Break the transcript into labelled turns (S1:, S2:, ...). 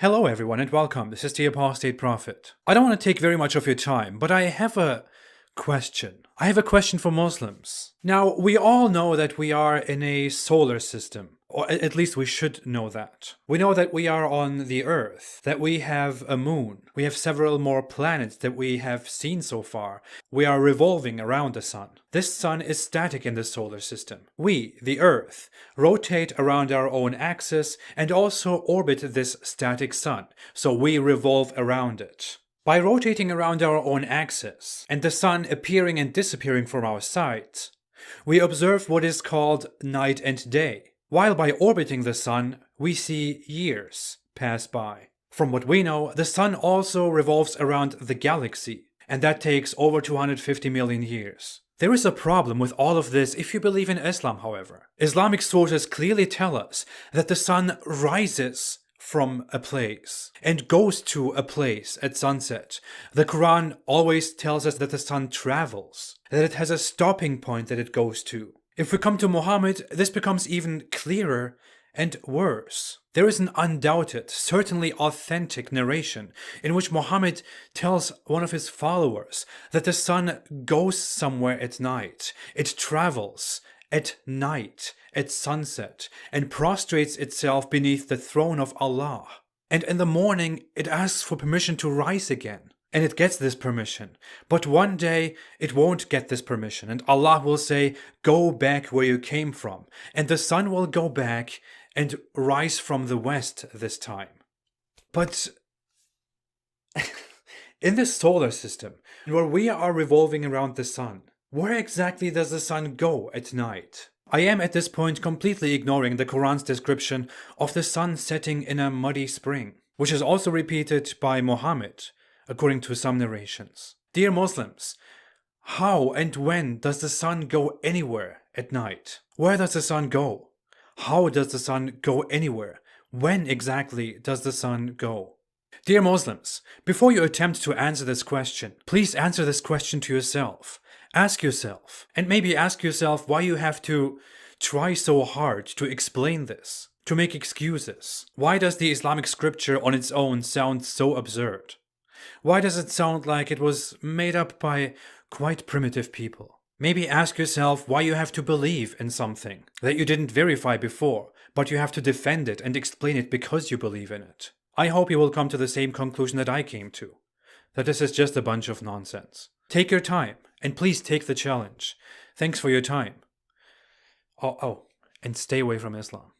S1: Hello everyone and welcome, this is the Apostate Prophet. I don't want to take very much of your time, but I have a question. I have a question for Muslims. Now, we all know that we are in a solar system, or at least we should know that. We know that we are on the Earth, that we have a moon, we have several more planets that we have seen so far. We are revolving around the sun. This sun is static in the solar system. We, the Earth, rotate around our own axis and also orbit this static sun, so we revolve around it. By rotating around our own axis, and the sun appearing and disappearing from our sight, we observe what is called night and day. While by orbiting the sun, we see years pass by. From what we know, the sun also revolves around the galaxy, and that takes over 250 million years. There is a problem with all of this if you believe in Islam, however. Islamic sources clearly tell us that the sun rises from a place and goes to a place at sunset. The Quran always tells us that the sun travels, that it has a stopping point that it goes to. If we come to Muhammad, this becomes even clearer and worse. There is an undoubted, certainly authentic narration in which Muhammad tells one of his followers that the sun goes somewhere at night. It travels at night, at sunset, and prostrates itself beneath the throne of Allah. And in the morning, it asks for permission to rise again. And it gets this permission. But one day, it won't get this permission. And Allah will say, go back where you came from. And the sun will go back and rise from the west this time. But in the solar system, where we are revolving around the sun, where exactly does the sun go at night? I am at this point completely ignoring the Quran's description of the sun setting in a muddy spring, which is also repeated by Muhammad, according to some narrations. Dear Muslims, how and when does the sun go anywhere at night? Where does the sun go? How does the sun go anywhere? When exactly does the sun go? Dear Muslims, before you attempt to answer this question, please answer this question to yourself. Ask yourself, and maybe ask yourself why you have to try so hard to explain this, to make excuses. Why does the Islamic scripture on its own sound so absurd? Why does it sound like it was made up by quite primitive people? Maybe ask yourself why you have to believe in something that you didn't verify before, but you have to defend it and explain it because you believe in it. I hope you will come to the same conclusion that I came to, that this is just a bunch of nonsense. Take your time, and please take the challenge. Thanks for your time. Oh, and stay away from Islam.